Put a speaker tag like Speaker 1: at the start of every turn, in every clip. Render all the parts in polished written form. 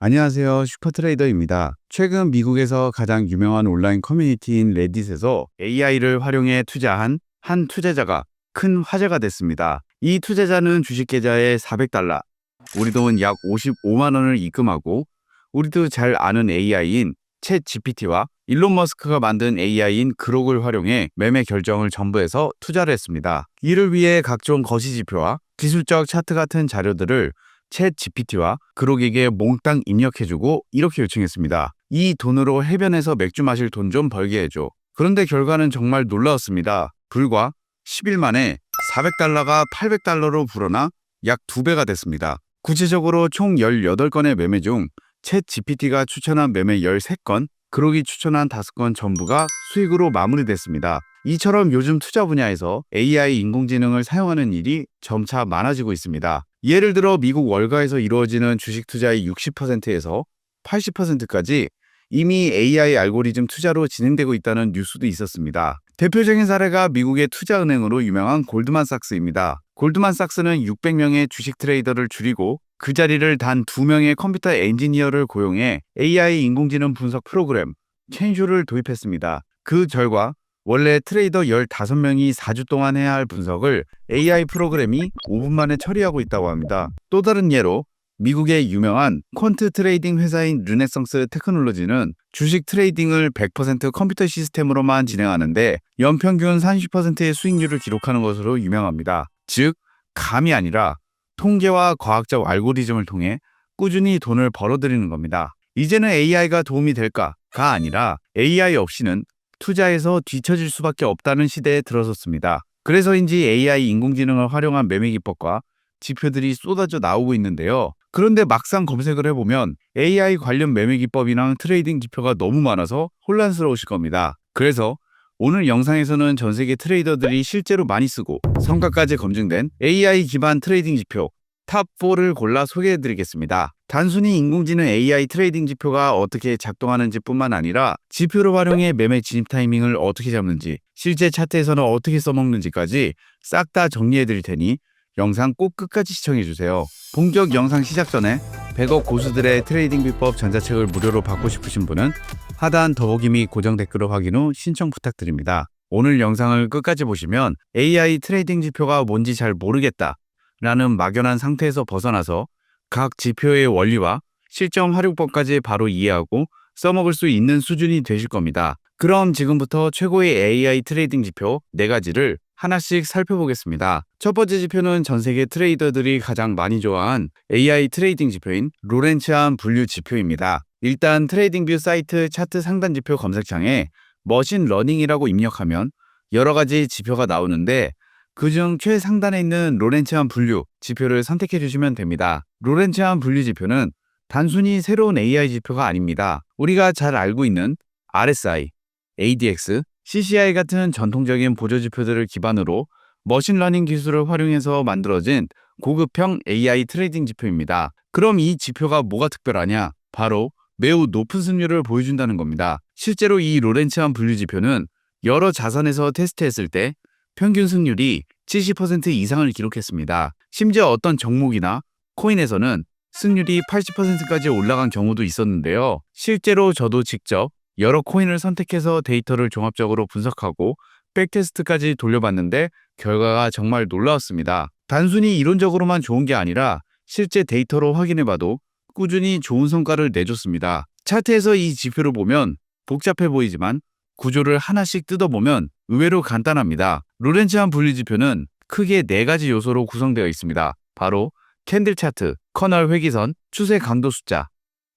Speaker 1: 안녕하세요. 슈퍼트레이더입니다. 최근 미국에서 가장 유명한 온라인 커뮤니티인 레딧에서 AI를 활용해 투자한 한 투자자가 큰 화제가 됐습니다. 이 투자자는 주식 계좌에 $400, 우리 돈 약 55만 원을 입금하고 우리도 잘 아는 AI인 챗 GPT와 일론 머스크가 만든 AI인 그록을 활용해 매매 결정을 전부 해서 투자를 했습니다. 이를 위해 각종 거시지표와 기술적 차트 같은 자료들을 챗 GPT와 그록에게 몽땅 입력해주고 이렇게 요청했습니다. 이 돈으로 해변에서 맥주 마실 돈 좀 벌게 해줘. 그런데 결과는 정말 놀라웠습니다. 불과 10일 만에 $400가 $800로 불어나 약 2배가 됐습니다. 구체적으로 총 18건의 매매 중 챗 GPT가 추천한 매매 13건, 그록이 추천한 5건 전부가 수익으로 마무리됐습니다. 이처럼 요즘 투자 분야에서 AI 인공지능을 사용하는 일이 점차 많아지고 있습니다. 예를 들어 미국 월가에서 이루어지는 주식 투자의 60%에서 80%까지 이미 AI 알고리즘 투자로 진행되고 있다는 뉴스도 있었습니다. 대표적인 사례가 미국의 투자은행으로 유명한 골드만삭스입니다. 골드만삭스는 600명의 주식 트레이더를 줄이고 그 자리를 단 2명의 컴퓨터 엔지니어를 고용해 AI 인공지능 분석 프로그램 켄쇼를 도입했습니다. 그 결과 원래 트레이더 15명이 4주 동안 해야 할 분석을 AI 프로그램이 5분 만에 처리하고 있다고 합니다. 또 다른 예로 미국의 유명한 퀀트 트레이딩 회사인 르네상스 테크놀로지는 주식 트레이딩을 100% 컴퓨터 시스템으로만 진행하는데 연평균 30%의 수익률을 기록하는 것으로 유명합니다. 즉, 감이 아니라 통계와 과학적 알고리즘을 통해 꾸준히 돈을 벌어들이는 겁니다. 이제는 AI가 도움이 될까가 아니라 AI 없이는 투자에서 뒤처질 수밖에 없다는 시대에 들어섰습니다. 그래서인지 AI 인공지능을 활용한 매매 기법과 지표들이 쏟아져 나오고 있는데요. 그런데 막상 검색을 해보면 AI 관련 매매 기법이랑 트레이딩 지표가 너무 많아서 혼란스러우실 겁니다. 그래서 오늘 영상에서는 전 세계 트레이더들이 실제로 많이 쓰고 성과까지 검증된 AI 기반 트레이딩 지표 탑4를 골라 소개해드리겠습니다. 단순히 인공지능 AI 트레이딩 지표가 어떻게 작동하는지 뿐만 아니라 지표를 활용해 매매 진입 타이밍을 어떻게 잡는지, 실제 차트에서는 어떻게 써먹는지까지 싹 다 정리해드릴 테니 영상 꼭 끝까지 시청해주세요. 본격 영상 시작 전에 100억 고수들의 트레이딩 비법 전자책을 무료로 받고 싶으신 분은 하단 더보기 및 고정 댓글을 확인 후 신청 부탁드립니다. 오늘 영상을 끝까지 보시면 AI 트레이딩 지표가 뭔지 잘 모르겠다 라는 막연한 상태에서 벗어나서 각 지표의 원리와 실전 활용법까지 바로 이해하고 써먹을 수 있는 수준이 되실 겁니다. 그럼 지금부터 최고의 AI 트레이딩 지표 4가지를 하나씩 살펴보겠습니다. 첫 번째 지표는 전 세계 트레이더들이 가장 많이 좋아한 AI 트레이딩 지표인 로렌츠안 분류 지표입니다. 일단 트레이딩뷰 사이트 차트 상단 지표 검색창에 머신 러닝이라고 입력하면 여러 가지 지표가 나오는데 그중 최상단에 있는 로렌츠안 분류 지표를 선택해 주시면 됩니다. 로렌츠안 분류 지표는 단순히 새로운 AI 지표가 아닙니다. 우리가 잘 알고 있는 RSI, ADX, CCI 같은 전통적인 보조지표들을 기반으로 머신러닝 기술을 활용해서 만들어진 고급형 AI 트레이딩 지표입니다. 그럼 이 지표가 뭐가 특별하냐? 바로 매우 높은 승률을 보여준다는 겁니다. 실제로 이 로렌츠안 분류 지표는 여러 자산에서 테스트했을 때 평균 승률이 70% 이상을 기록했습니다. 심지어 어떤 종목이나 코인에서는 승률이 80%까지 올라간 경우도 있었는데요. 실제로 저도 직접 여러 코인을 선택해서 데이터를 종합적으로 분석하고 백테스트까지 돌려봤는데 결과가 정말 놀라웠습니다. 단순히 이론적으로만 좋은 게 아니라 실제 데이터로 확인해봐도 꾸준히 좋은 성과를 내줬습니다. 차트에서 이 지표를 보면 복잡해 보이지만 구조를 하나씩 뜯어보면 의외로 간단합니다. 로렌츠안 분류 지표는 크게 4가지 요소로 구성되어 있습니다. 바로 캔들 차트, 커널 회기선, 추세 강도 숫자,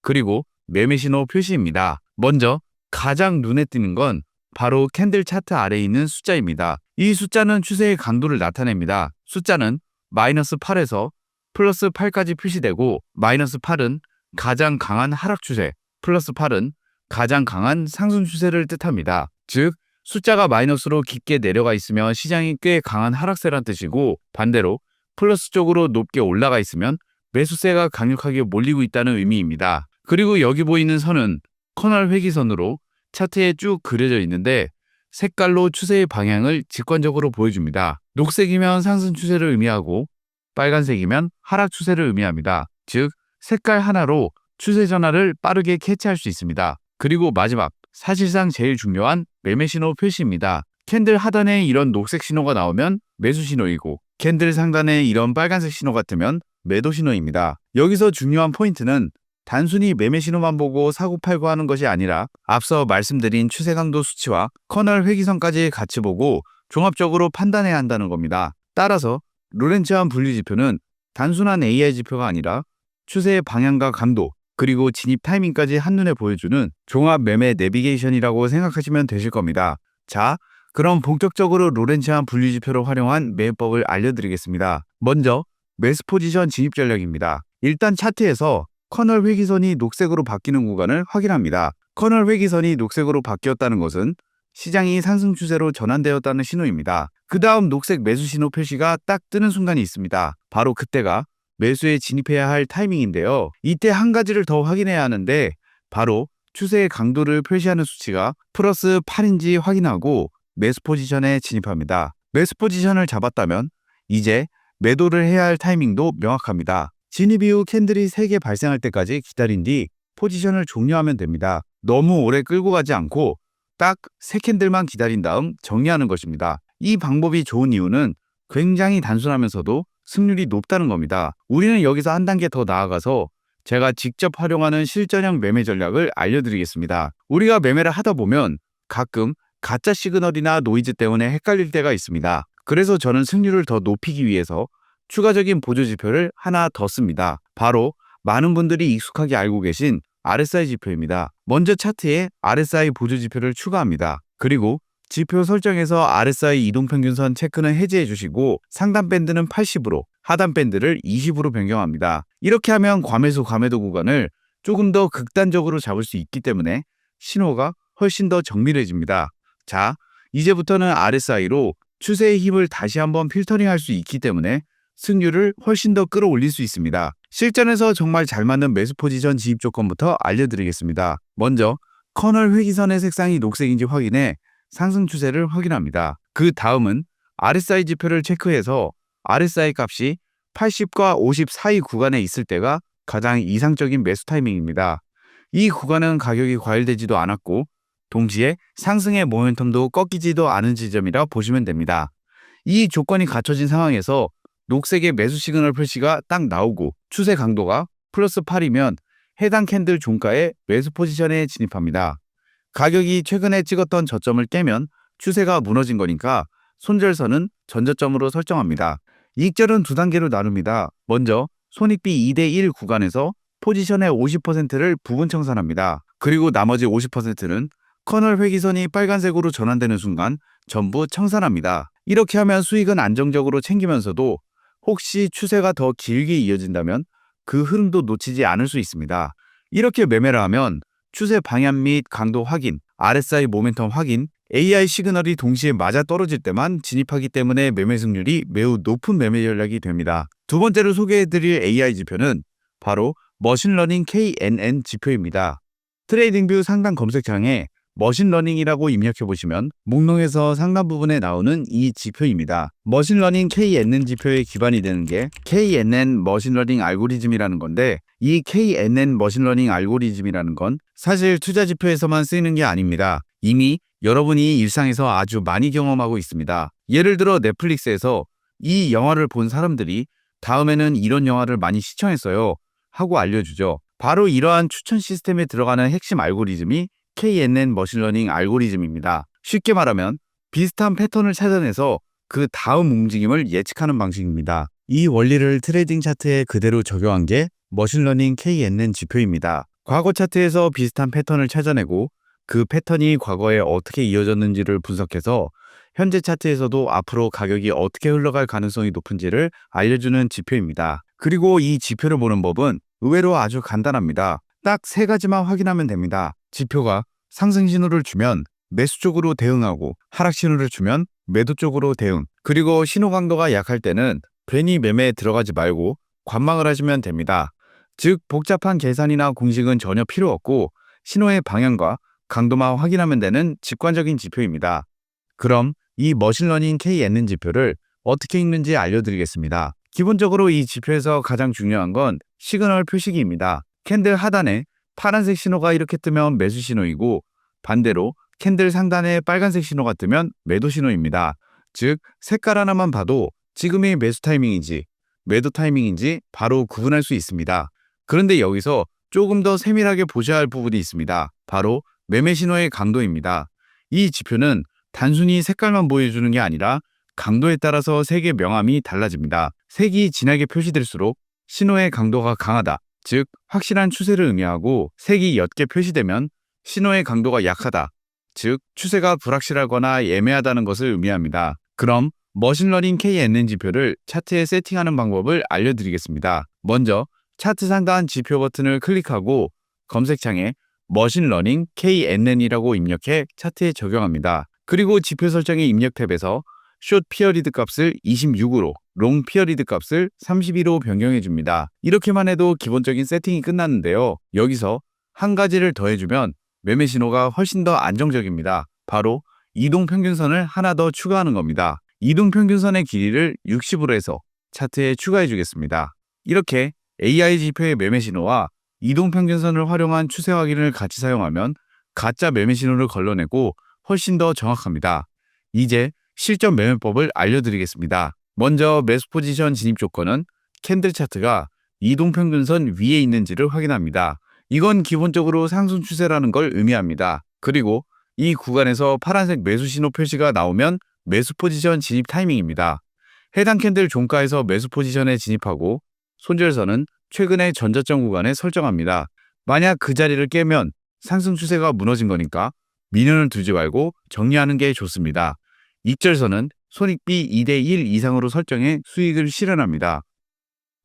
Speaker 1: 그리고 매매 신호 표시입니다. 먼저 가장 눈에 띄는 건 바로 캔들 차트 아래에 있는 숫자입니다. 이 숫자는 추세의 강도를 나타냅니다. 숫자는 -8에서 +8까지 표시되고 -8은 가장 강한 하락 추세, +8은 가장 강한 상승 추세를 뜻합니다. 즉, 숫자가 마이너스로 깊게 내려가 있으면 시장이 꽤 강한 하락세란 뜻이고 반대로 플러스 쪽으로 높게 올라가 있으면 매수세가 강력하게 몰리고 있다는 의미입니다. 그리고 여기 보이는 선은 커널 회기선으로 차트에 쭉 그려져 있는데 색깔로 추세의 방향을 직관적으로 보여줍니다. 녹색이면 상승 추세를 의미하고 빨간색이면 하락 추세를 의미합니다. 즉, 색깔 하나로 추세 전환을 빠르게 캐치할 수 있습니다. 그리고 마지막, 사실상 제일 중요한 매매 신호 표시입니다. 캔들 하단에 이런 녹색 신호가 나오면 매수 신호이고, 캔들 상단에 이런 빨간색 신호가 뜨면 매도 신호입니다. 여기서 중요한 포인트는 단순히 매매 신호만 보고 사고 팔고 하는 것이 아니라 앞서 말씀드린 추세 강도 수치와 커널 회기선까지 같이 보고 종합적으로 판단해야 한다는 겁니다. 따라서 로렌츠한 분류 지표는 단순한 AI 지표가 아니라 추세의 방향과 강도, 그리고 진입 타이밍까지 한눈에 보여주는 종합 매매 내비게이션이라고 생각하시면 되실 겁니다. 자, 그럼 본격적으로 로렌츠한 분류 지표를 활용한 매매법을 알려드리겠습니다. 먼저 매수 포지션 진입 전략입니다. 일단 차트에서 커널 회기선이 녹색으로 바뀌는 구간을 확인합니다. 커널 회기선이 녹색으로 바뀌었다는 것은 시장이 상승 추세로 전환되었다는 신호입니다. 그 다음 녹색 매수 신호 표시가 딱 뜨는 순간이 있습니다. 바로 그때가 매수에 진입해야 할 타이밍인데요. 이때 한 가지를 더 확인해야 하는데 바로 추세의 강도를 표시하는 수치가 플러스 8인지 확인하고 매수 포지션에 진입합니다. 매수 포지션을 잡았다면 이제 매도를 해야 할 타이밍도 명확합니다. 진입 이후 캔들이 3개 발생할 때까지 기다린 뒤 포지션을 종료하면 됩니다. 너무 오래 끌고 가지 않고 딱 3캔들만 기다린 다음 정리하는 것입니다. 이 방법이 좋은 이유는 굉장히 단순하면서도 승률이 높다는 겁니다. 우리는 여기서 한 단계 더 나아가서 제가 직접 활용하는 실전형 매매 전략을 알려드리겠습니다. 우리가 매매를 하다 보면 가끔 가짜 시그널이나 노이즈 때문에 헷갈릴 때가 있습니다. 그래서 저는 승률을 더 높이기 위해서 추가적인 보조 지표를 하나 더 씁니다. 바로 많은 분들이 익숙하게 알고 계신 RSI 지표입니다. 먼저 차트에 RSI 보조 지표를 추가합니다. 그리고 지표 설정에서 RSI 이동평균선 체크는 해제해 주시고 상단 밴드는 80으로 하단 밴드를 20으로 변경합니다. 이렇게 하면 과매수 과매도 구간을 조금 더 극단적으로 잡을 수 있기 때문에 신호가 훨씬 더 정밀해집니다. 자, 이제부터는 RSI로 추세의 힘을 다시 한번 필터링할 수 있기 때문에 승률을 훨씬 더 끌어올릴 수 있습니다. 실전에서 정말 잘 맞는 매수 포지션 진입 조건부터 알려드리겠습니다. 먼저 커널 회기선의 색상이 녹색인지 확인해 상승 추세를 확인합니다. 그 다음은 RSI 지표를 체크해서 RSI 값이 80과 50 사이 구간에 있을 때가 가장 이상적인 매수 타이밍입니다. 이 구간은 가격이 과열되지도 않았고 동시에 상승의 모멘텀도 꺾이지도 않은 지점이라 보시면 됩니다. 이 조건이 갖춰진 상황에서 녹색의 매수 시그널 표시가 딱 나오고 추세 강도가 플러스 8이면 해당 캔들 종가의 매수 포지션에 진입합니다. 가격이 최근에 찍었던 저점을 깨면 추세가 무너진 거니까 손절선은 전저점으로 설정합니다. 이익절은 두 단계로 나눕니다. 먼저 손익비 2대1 구간에서 포지션의 50%를 부분 청산합니다. 그리고 나머지 50%는 커널 회기선이 빨간색으로 전환되는 순간 전부 청산합니다. 이렇게 하면 수익은 안정적으로 챙기면서도 혹시 추세가 더 길게 이어진다면 그 흐름도 놓치지 않을 수 있습니다. 이렇게 매매를 하면 추세 방향 및 강도 확인, RSI 모멘텀 확인, AI 시그널이 동시에 맞아떨어질 때만 진입하기 때문에 매매 승률이 매우 높은 매매 전략이 됩니다. 두 번째로 소개해드릴 AI 지표는 바로 머신러닝 KNN 지표입니다. 트레이딩뷰 상단 검색창에 머신러닝이라고 입력해보시면 목록에서 상단 부분에 나오는 이 지표입니다. 머신러닝 KNN 지표에 기반이 되는 게 KNN 머신러닝 알고리즘이라는 건데 이 KNN 머신러닝 알고리즘이라는 건 사실 투자 지표에서만 쓰이는 게 아닙니다. 이미 여러분이 일상에서 아주 많이 경험하고 있습니다. 예를 들어 넷플릭스에서 이 영화를 본 사람들이 다음에는 이런 영화를 많이 시청했어요 하고 알려주죠. 바로 이러한 추천 시스템에 들어가는 핵심 알고리즘이 KNN 머신러닝 알고리즘입니다. 쉽게 말하면 비슷한 패턴을 찾아내서 그 다음 움직임을 예측하는 방식입니다. 이 원리를 트레이딩 차트에 그대로 적용한 게 머신러닝 KNN 지표입니다. 과거 차트에서 비슷한 패턴을 찾아내고 그 패턴이 과거에 어떻게 이어졌는지를 분석해서 현재 차트에서도 앞으로 가격이 어떻게 흘러갈 가능성이 높은지를 알려주는 지표입니다. 그리고 이 지표를 보는 법은 의외로 아주 간단합니다. 딱 3가지만 확인하면 됩니다. 지표가 상승 신호를 주면 매수 쪽으로 대응하고 하락 신호를 주면 매도 쪽으로 대응, 그리고 신호 강도가 약할 때는 괜히 매매에 들어가지 말고 관망을 하시면 됩니다. 즉 복잡한 계산이나 공식은 전혀 필요 없고 신호의 방향과 강도만 확인하면 되는 직관적인 지표입니다. 그럼 이 머신러닝 KNN 지표를 어떻게 읽는지 알려드리겠습니다. 기본적으로 이 지표에서 가장 중요한 건 시그널 표시기입니다. 캔들 하단에 파란색 신호가 이렇게 뜨면 매수 신호이고 반대로 캔들 상단에 빨간색 신호가 뜨면 매도 신호입니다. 즉, 색깔 하나만 봐도 지금이 매수 타이밍인지 매도 타이밍인지 바로 구분할 수 있습니다. 그런데 여기서 조금 더 세밀하게 보셔야 할 부분이 있습니다. 바로 매매 신호의 강도입니다. 이 지표는 단순히 색깔만 보여주는 게 아니라 강도에 따라서 색의 명암이 달라집니다. 색이 진하게 표시될수록 신호의 강도가 강하다, 즉 확실한 추세를 의미하고 색이 옅게 표시되면 신호의 강도가 약하다, 즉 추세가 불확실하거나 애매하다는 것을 의미합니다. 그럼 머신러닝 KNN 지표를 차트에 세팅하는 방법을 알려드리겠습니다. 먼저 차트 상단 지표 버튼을 클릭하고 검색창에 머신러닝 KNN이라고 입력해 차트에 적용합니다. 그리고 지표 설정의 입력 탭에서 숏 피어리드 값을 26으로, 롱 피어리드 값을 32로 변경해 줍니다. 이렇게만 해도 기본적인 세팅이 끝났는데요. 여기서 한 가지를 더해주면 매매 신호가 훨씬 더 안정적입니다. 바로 이동평균선을 하나 더 추가하는 겁니다. 이동평균선의 길이를 60으로 해서 차트에 추가해 주겠습니다. 이렇게 AI 지표의 매매 신호와 이동평균선을 활용한 추세 확인을 같이 사용하면 가짜 매매 신호를 걸러내고 훨씬 더 정확합니다. 이제 실전 매매법을 알려드리겠습니다. 먼저 매수 포지션 진입 조건은 캔들 차트가 이동평균선 위에 있는지를 확인합니다. 이건 기본적으로 상승 추세라는 걸 의미합니다. 그리고 이 구간에서 파란색 매수 신호 표시가 나오면 매수 포지션 진입 타이밍입니다. 해당 캔들 종가에서 매수 포지션에 진입하고 손절선은 최근의 전저점 구간에 설정합니다. 만약 그 자리를 깨면 상승 추세가 무너진 거니까 미련을 두지 말고 정리하는 게 좋습니다. 익절선은 손익비 2대1 이상으로 설정해 수익을 실현합니다.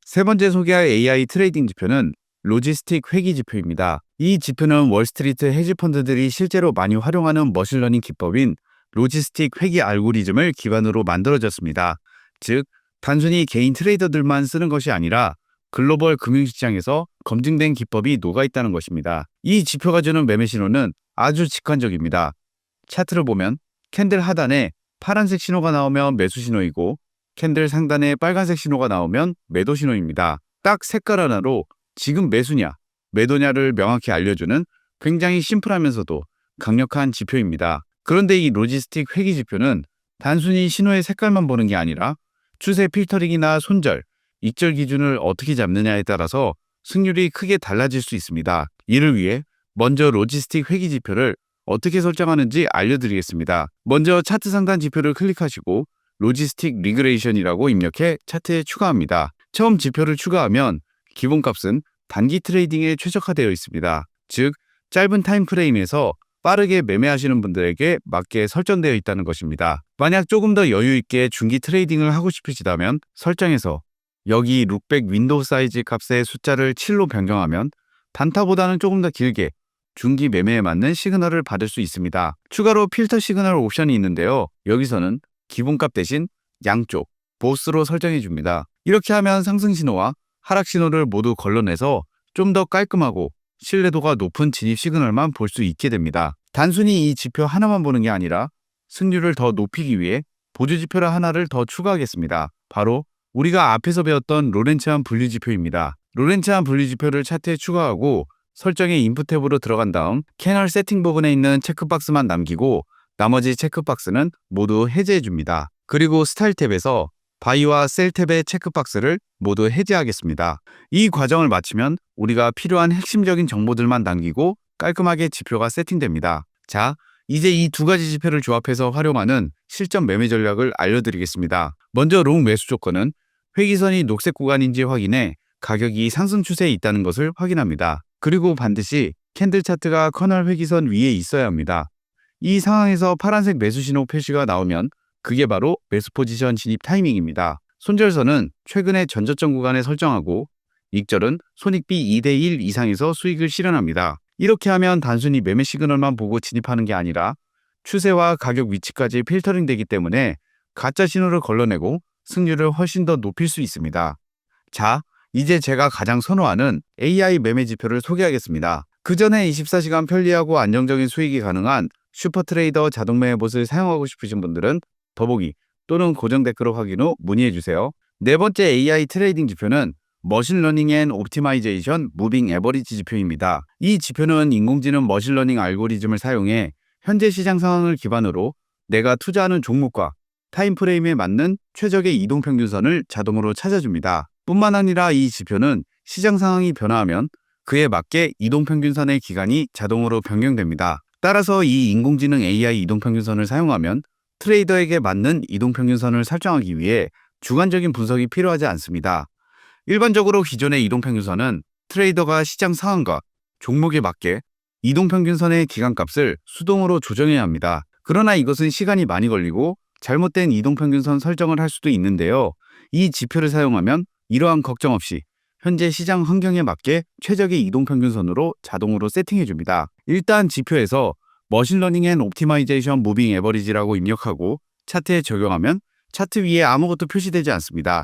Speaker 1: 세 번째 소개할 AI 트레이딩 지표는 로지스틱 회귀 지표입니다. 이 지표는 월스트리트 헤지펀드들이 실제로 많이 활용하는 머신러닝 기법인 로지스틱 회귀 알고리즘을 기반으로 만들어졌습니다. 즉, 단순히 개인 트레이더들만 쓰는 것이 아니라 글로벌 금융시장에서 검증된 기법이 녹아있다는 것입니다. 이 지표가 주는 매매 신호는 아주 직관적입니다. 차트를 보면 캔들 하단에 파란색 신호가 나오면 매수 신호이고 캔들 상단에 빨간색 신호가 나오면 매도 신호입니다. 딱 색깔 하나로 지금 매수냐, 매도냐를 명확히 알려주는 굉장히 심플하면서도 강력한 지표입니다. 그런데 이 로지스틱 회귀 지표는 단순히 신호의 색깔만 보는 게 아니라 추세 필터링이나 손절, 익절 기준을 어떻게 잡느냐에 따라서 승률이 크게 달라질 수 있습니다. 이를 위해 먼저 로지스틱 회귀 지표를 어떻게 설정하는지 알려드리겠습니다. 먼저 차트 상단 지표를 클릭하시고 로지스틱 리그레이션이라고 입력해 차트에 추가합니다. 처음 지표를 추가하면 기본값은 단기 트레이딩에 최적화되어 있습니다. 즉, 짧은 타임프레임에서 빠르게 매매하시는 분들에게 맞게 설정되어 있다는 것입니다. 만약 조금 더 여유 있게 중기 트레이딩을 하고 싶으시다면 설정에서 여기 룩백 윈도우 사이즈 값의 숫자를 7로 변경하면 단타보다는 조금 더 길게 중기 매매에 맞는 시그널을 받을 수 있습니다. 추가로 필터 시그널 옵션이 있는데요. 여기서는 기본값 대신 양쪽, 보스로 설정해 줍니다. 이렇게 하면 상승 신호와 하락 신호를 모두 걸러내서 좀 더 깔끔하고 신뢰도가 높은 진입 시그널만 볼 수 있게 됩니다. 단순히 이 지표 하나만 보는 게 아니라 승률을 더 높이기 위해 보조 지표를 하나를 더 추가하겠습니다. 바로 우리가 앞에서 배웠던 로렌츠안 분류 지표입니다. 로렌츠안 분류 지표를 차트에 추가하고 설정의 인풋 탭으로 들어간 다음 캐널 세팅 부분에 있는 체크박스만 남기고 나머지 체크박스는 모두 해제해 줍니다. 그리고 스타일 탭에서 바이와 셀 탭의 체크박스를 모두 해제하겠습니다. 이 과정을 마치면 우리가 필요한 핵심적인 정보들만 남기고 깔끔하게 지표가 세팅됩니다. 자, 이제 이 두 가지 지표를 조합해서 활용하는 실전 매매 전략을 알려드리겠습니다. 먼저 롱 매수 조건은 회기선이 녹색 구간인지 확인해 가격이 상승 추세에 있다는 것을 확인합니다. 그리고 반드시 캔들 차트가 커널 회기선 위에 있어야 합니다. 이 상황에서 파란색 매수 신호 표시가 나오면 그게 바로 매수 포지션 진입 타이밍입니다. 손절선은 최근의 전저점 구간에 설정하고 익절은 손익비 2대1 이상에서 수익을 실현합니다. 이렇게 하면 단순히 매매 시그널만 보고 진입하는 게 아니라 추세와 가격 위치까지 필터링 되기 때문에 가짜 신호를 걸러내고 승률을 훨씬 더 높일 수 있습니다. 자, 이제 제가 가장 선호하는 AI 매매 지표를 소개하겠습니다. 그 전에 24시간 편리하고 안정적인 수익이 가능한 슈퍼트레이더 자동 매매봇을 사용하고 싶으신 분들은 더보기 또는 고정 댓글로 확인 후 문의해주세요. 네 번째 AI 트레이딩 지표는 머신러닝 앤 옵티마이제이션 무빙 에버리지 지표입니다. 이 지표는 인공지능 머신러닝 알고리즘을 사용해 현재 시장 상황을 기반으로 내가 투자하는 종목과 타임프레임에 맞는 최적의 이동평균선을 자동으로 찾아줍니다. 뿐만 아니라 이 지표는 시장 상황이 변화하면 그에 맞게 이동평균선의 기간이 자동으로 변경됩니다. 따라서 이 인공지능 AI 이동평균선을 사용하면 트레이더에게 맞는 이동평균선을 설정하기 위해 주관적인 분석이 필요하지 않습니다. 일반적으로 기존의 이동평균선은 트레이더가 시장 상황과 종목에 맞게 이동평균선의 기간값을 수동으로 조정해야 합니다. 그러나 이것은 시간이 많이 걸리고 잘못된 이동평균선 설정을 할 수도 있는데요. 이 지표를 사용하면 이러한 걱정 없이 현재 시장 환경에 맞게 최적의 이동평균선으로 자동으로 세팅해줍니다. 일단 지표에서 머신러닝 앤 옵티마이제이션 무빙 에버리지라고 입력하고 차트에 적용하면 차트 위에 아무것도 표시되지 않습니다.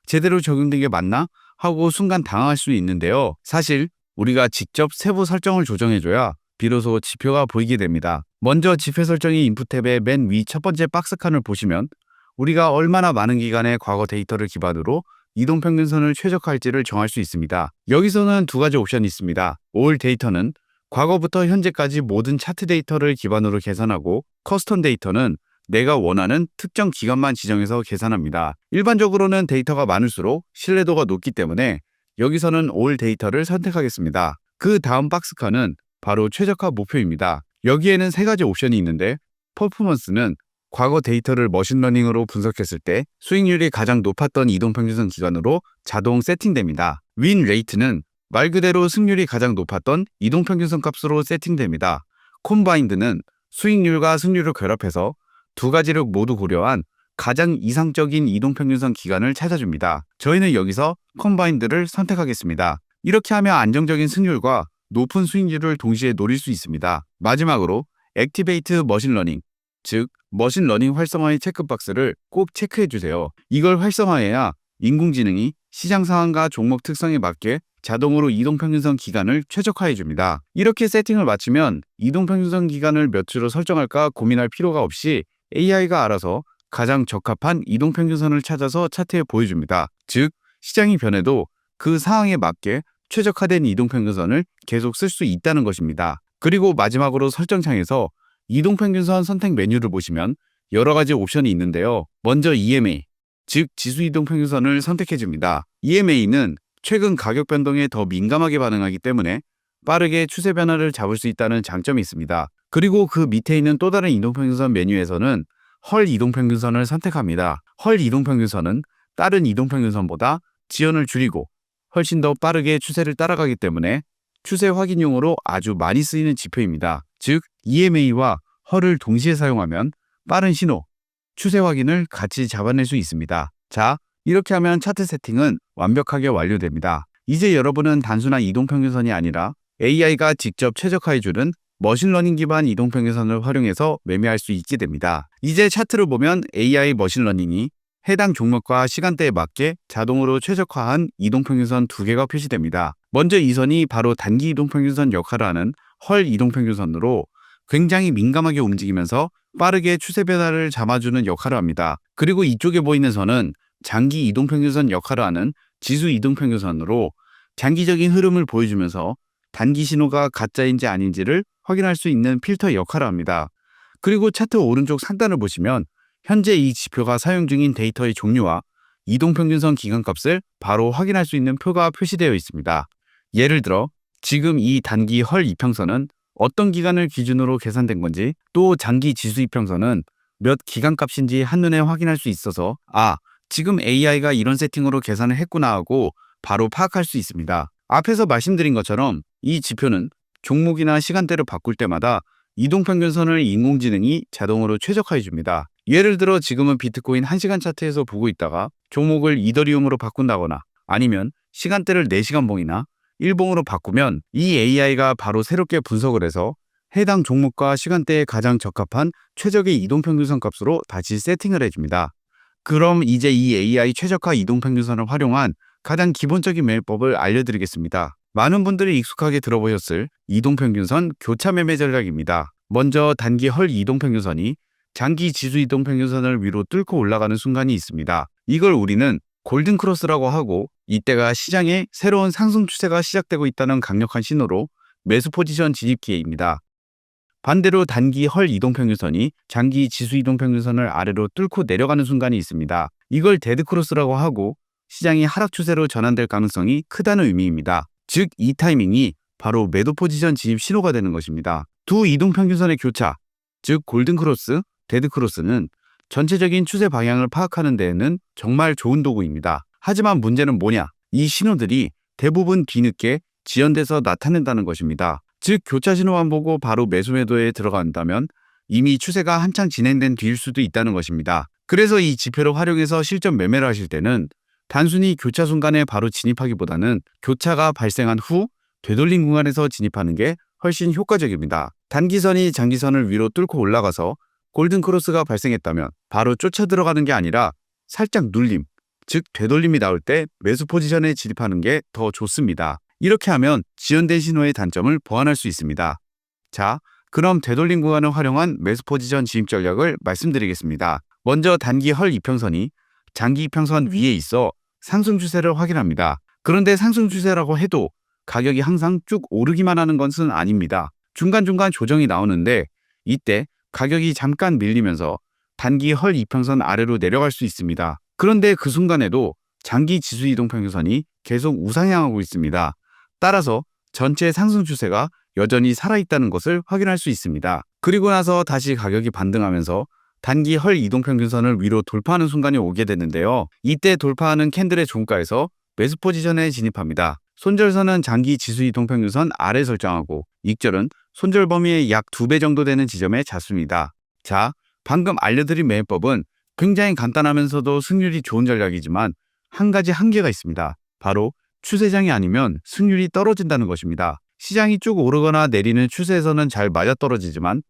Speaker 1: 제대로 적용된 게 맞나? 하고 순간 당황할 수 있는데요. 사실 우리가 직접 세부 설정을 조정해줘야 비로소 지표가 보이게 됩니다. 먼저 지표 설정이 인풋 탭의 맨 위 첫 번째 박스칸을 보시면 우리가 얼마나 많은 기간의 과거 데이터를 기반으로 이동평균선을 최적화할지를 정할 수 있습니다. 여기서는 두 가지 옵션이 있습니다. 올 데이터는 과거부터 현재까지 모든 차트 데이터를 기반으로 계산하고 커스텀 데이터는 내가 원하는 특정 기간만 지정해서 계산합니다. 일반적으로는 데이터가 많을수록 신뢰도가 높기 때문에 여기서는 올 데이터를 선택하겠습니다. 그 다음 박스칸은 바로 최적화 목표입니다. 여기에는 세 가지 옵션이 있는데 퍼포먼스는 과거 데이터를 머신러닝으로 분석했을 때 수익률이 가장 높았던 이동평균선 기간으로 자동 세팅됩니다. 윈 레이트는 말 그대로 승률이 가장 높았던 이동평균선 값으로 세팅됩니다. 콤바인드는 수익률과 승률을 결합해서 두 가지를 모두 고려한 가장 이상적인 이동평균선 기간을 찾아줍니다. 저희는 여기서 콤바인드를 선택하겠습니다. 이렇게 하면 안정적인 승률과 높은 수익률을 동시에 노릴 수 있습니다. 마지막으로 액티베이트 머신러닝, 즉 머신러닝 활성화의 체크박스를 꼭 체크해주세요. 이걸 활성화해야 인공지능이 시장 상황과 종목 특성에 맞게 자동으로 이동평균선 기간을 최적화해줍니다. 이렇게 세팅을 마치면 이동평균선 기간을 몇 주로 설정할까 고민할 필요가 없이 AI가 알아서 가장 적합한 이동평균선을 찾아서 차트에 보여줍니다. 즉, 시장이 변해도 그 상황에 맞게 최적화된 이동평균선을 계속 쓸 수 있다는 것입니다. 그리고 마지막으로 설정창에서 이동평균선 선택 메뉴를 보시면 여러 가지 옵션이 있는데요. 먼저 EMA, 즉 지수 이동평균선을 선택해줍니다. EMA는 최근 가격 변동에 더 민감하게 반응하기 때문에 빠르게 추세 변화를 잡을 수 있다는 장점이 있습니다. 그리고 그 밑에 있는 또 다른 이동평균선 메뉴에서는 헐 이동평균선을 선택합니다. 헐 이동평균선은 다른 이동평균선보다 지연을 줄이고 훨씬 더 빠르게 추세를 따라가기 때문에 추세 확인용으로 아주 많이 쓰이는 지표입니다. 즉, EMA와 헐을 동시에 사용하면 빠른 신호, 추세 확인을 같이 잡아낼 수 있습니다. 자, 이렇게 하면 차트 세팅은 완벽하게 완료됩니다. 이제 여러분은 단순한 이동평균선이 아니라 AI가 직접 최적화해주는 머신러닝 기반 이동평균선을 활용해서 매매할 수 있게 됩니다. 이제 차트를 보면 AI 머신러닝이 해당 종목과 시간대에 맞게 자동으로 최적화한 이동평균선 두 개가 표시됩니다. 먼저 이 선이 바로 단기 이동평균선 역할을 하는 헐 이동평균선으로 굉장히 민감하게 움직이면서 빠르게 추세 변화를 잡아주는 역할을 합니다. 그리고 이쪽에 보이는 선은 장기 이동평균선 역할을 하는 지수 이동평균선으로 장기적인 흐름을 보여주면서 단기 신호가 가짜인지 아닌지를 확인할 수 있는 필터 역할을 합니다. 그리고 차트 오른쪽 상단을 보시면 현재 이 지표가 사용 중인 데이터의 종류와 이동평균선 기간값을 바로 확인할 수 있는 표가 표시되어 있습니다. 예를 들어 지금 이 단기 헐 이평선은 어떤 기간을 기준으로 계산된 건지, 또 장기 지수 이평선은 몇 기간값인지 한눈에 확인할 수 있어서 지금 AI가 이런 세팅으로 계산을 했구나 하고 바로 파악할 수 있습니다. 앞에서 말씀드린 것처럼 이 지표는 종목이나 시간대를 바꿀 때마다 이동평균선을 인공지능이 자동으로 최적화해 줍니다. 예를 들어 지금은 비트코인 1시간 차트에서 보고 있다가 종목을 이더리움으로 바꾼다거나 아니면 시간대를 4시간 봉이나 1봉으로 바꾸면 이 AI가 바로 새롭게 분석을 해서 해당 종목과 시간대에 가장 적합한 최적의 이동평균선 값으로 다시 세팅을 해줍니다. 그럼 이제 이 AI 최적화 이동평균선을 활용한 가장 기본적인 매매법을 알려드리겠습니다. 많은 분들이 익숙하게 들어보셨을 이동평균선 교차 매매 전략입니다. 먼저 단기 헐 이동평균선이 장기 지수 이동평균선을 위로 뚫고 올라가는 순간이 있습니다. 이걸 우리는 골든 크로스라고 하고 이때가 시장에 새로운 상승 추세가 시작되고 있다는 강력한 신호로 매수 포지션 진입 기회입니다. 반대로 단기 헐 이동평균선이 장기 지수 이동평균선을 아래로 뚫고 내려가는 순간이 있습니다. 이걸 데드크로스라고 하고 시장이 하락 추세로 전환될 가능성이 크다는 의미입니다. 즉, 이 타이밍이 바로 매도 포지션 진입 신호가 되는 것입니다. 두 이동평균선의 교차, 즉 골든크로스, 데드크로스는 전체적인 추세 방향을 파악하는 데에는 정말 좋은 도구입니다. 하지만 문제는 뭐냐? 이 신호들이 대부분 뒤늦게 지연돼서 나타낸다는 것입니다. 즉, 교차 신호만 보고 바로 매수 매도에 들어간다면 이미 추세가 한창 진행된 뒤일 수도 있다는 것입니다. 그래서 이 지표를 활용해서 실전 매매를 하실 때는 단순히 교차 순간에 바로 진입하기보다는 교차가 발생한 후 되돌림 구간에서 진입하는 게 훨씬 효과적입니다. 단기선이 장기선을 위로 뚫고 올라가서 골든크로스가 발생했다면 바로 쫓아 들어가는 게 아니라 살짝 눌림, 즉 되돌림이 나올 때 매수 포지션에 진입하는 게 더 좋습니다. 이렇게 하면 지연된 신호의 단점을 보완할 수 있습니다. 자, 그럼 되돌림 구간을 활용한 매수 포지션 진입 전략을 말씀드리겠습니다. 먼저 단기 헐 이평선이 장기 이평선 위에 있어 상승 추세를 확인합니다. 그런데 상승 추세라고 해도 가격이 항상 쭉 오르기만 하는 것은 아닙니다. 중간중간 조정이 나오는데 이때 가격이 잠깐 밀리면서 단기 헐 이평선 아래로 내려갈 수 있습니다. 그런데 그 순간에도 장기 지수 이동평균선이 계속 우상향하고 있습니다. 따라서 전체 상승 추세가 여전히 살아있다는 것을 확인할 수 있습니다. 그리고 나서 다시 가격이 반등하면서 단기 헐 이동평균선을 위로 돌파하는 순간이 오게 되는데요. 이때 돌파하는 캔들의 종가에서 매수 포지션에 진입합니다. 손절선은 장기 지수 이동평균선 아래 설정하고 익절은 손절 범위의 약 2배 정도 되는 지점에 잡습니다. 자, 방금 알려드린 매매법은 굉장히 간단하면서도 승률이 좋은 전략이지만 한 가지 한계가 있습니다. 바로 추세장이 아니면 승률이 떨어진다는 것입니다. 시장이 쭉 오르거나 내리는 추세에서는 잘 맞아떨어지지만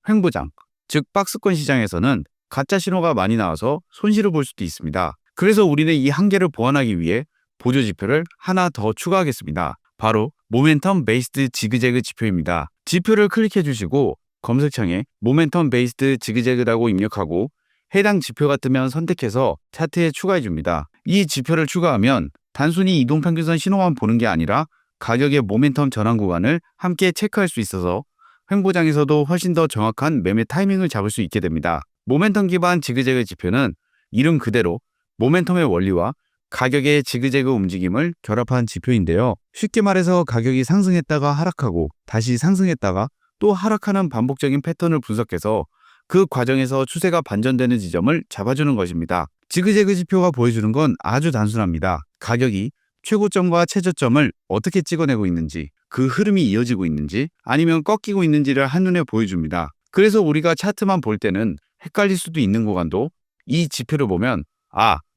Speaker 1: 횡보장, 즉 박스권 시장에서는 가짜 신호가 많이 나와서 손실을 볼 수도 있습니다. 그래서 우리는 이 한계를 보완하기 위해 보조 지표를 하나 더 추가하겠습니다. 바로 모멘텀 베이스드 지그재그 지표입니다. 지표를 클릭해 주시고 검색창에 모멘텀 베이스드 지그재그라고 입력하고 해당 지표 같으면 선택해서 차트에 추가해 줍니다. 이 지표를 추가하면 단순히 이동평균선 신호만 보는 게 아니라 가격의 모멘텀 전환 구간을 함께 체크할 수 있어서 횡보장에서도 훨씬 더 정확한 매매 타이밍을 잡을 수 있게 됩니다. 모멘텀 기반 지그재그 지표는 이름 그대로 모멘텀의 원리와 가격의 지그재그 움직임을 결합한 지표인데요. 쉽게 말해서 가격이 상승했다가 하락하고 다시 상승했다가 또 하락하는 반복적인 패턴을 분석해서 그 과정에서 추세가 반전되는 지점을 잡아주는 것입니다. 지그재그 지표가 보여주는 건 아주 단순합니다. 가격이 최고점과 최저점을 어떻게 찍어내고 있는지, 그 흐름이 이어지고 있는지 아니면 꺾이고 있는지를 한눈에 보여줍니다. 그래서 우리가 차트만 볼 때는 헷갈릴 수도 있는 구간도 이 지표를 보면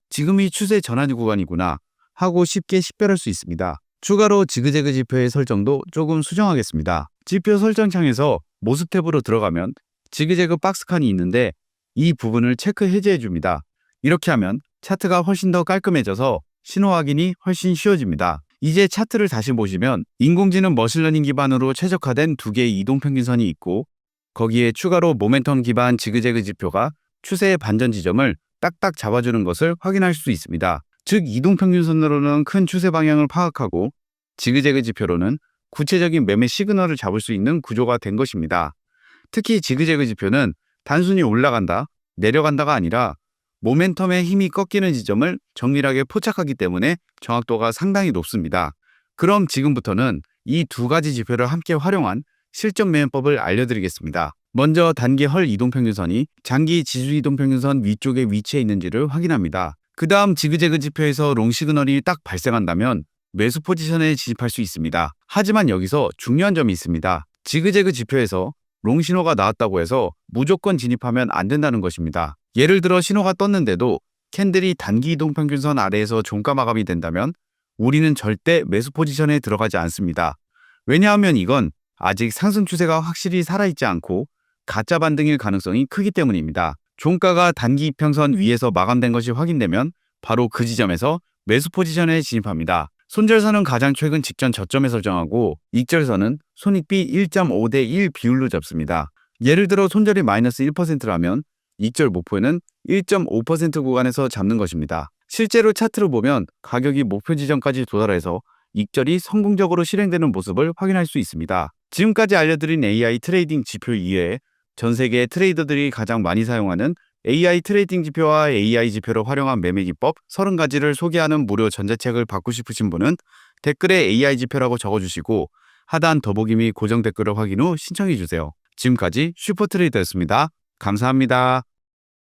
Speaker 1: 지금이 추세 전환 구간이구나 하고 쉽게 식별할 수 있습니다. 추가로 지그재그 지표의 설정도 조금 수정하겠습니다. 지표 설정창에서 모습 탭으로 들어가면 지그재그 박스칸이 있는데 이 부분을 체크 해제해 줍니다. 이렇게 하면 차트가 훨씬 더 깔끔해져서 신호 확인이 훨씬 쉬워집니다. 이제 차트를 다시 보시면 인공지능 머신러닝 기반으로 최적화된 두 개의 이동평균선이 있고 거기에 추가로 모멘텀 기반 지그재그 지표가 추세의 반전 지점을 딱딱 잡아주는 것을 확인할 수 있습니다. 즉 이동평균선으로는 큰 추세 방향을 파악하고 지그재그 지표로는 구체적인 매매 시그널을 잡을 수 있는 구조가 된 것입니다. 특히 지그재그 지표는 단순히 올라간다, 내려간다가 아니라 모멘텀의 힘이 꺾이는 지점을 정밀하게 포착하기 때문에 정확도가 상당히 높습니다. 그럼 지금부터는 이 두 가지 지표를 함께 활용한 실전 매매법을 알려드리겠습니다. 먼저 단기 헐 이동평균선이 장기 지수 이동평균선 위쪽에 위치해 있는지를 확인합니다. 그 다음 지그재그 지표에서 롱 시그널이 딱 발생한다면 매수 포지션에 진입할 수 있습니다. 하지만 여기서 중요한 점이 있습니다. 지그재그 지표에서 롱 신호가 나왔다고 해서 무조건 진입하면 안 된다는 것입니다. 예를 들어 신호가 떴는데도 캔들이 단기 이동평균선 아래에서 종가 마감이 된다면 우리는 절대 매수 포지션에 들어가지 않습니다. 왜냐하면 이건 아직 상승 추세가 확실히 살아있지 않고 가짜 반등일 가능성이 크기 때문입니다. 종가가 단기 이평선 위에서 마감된 것이 확인되면 바로 그 지점에서 매수 포지션에 진입합니다. 손절선은 가장 최근 직전 저점에 설정하고 익절선은 손익비 1.5대 1 비율로 잡습니다. 예를 들어 손절이 마이너스 1%라면 익절 목표는 1.5% 구간에서 잡는 것입니다. 실제로 차트를 보면 가격이 목표 지점까지 도달해서 익절이 성공적으로 실행되는 모습을 확인할 수 있습니다. 지금까지 알려드린 AI 트레이딩 지표 이외에 전 세계 트레이더들이 가장 많이 사용하는 AI 트레이딩 지표와 AI 지표를 활용한 매매 기법 30가지를 소개하는 무료 전자책을 받고 싶으신 분은 댓글에 AI 지표라고 적어주시고 하단 더보기 및 고정 댓글을 확인 후 신청해 주세요. 지금까지 슈퍼트레이더였습니다. 감사합니다.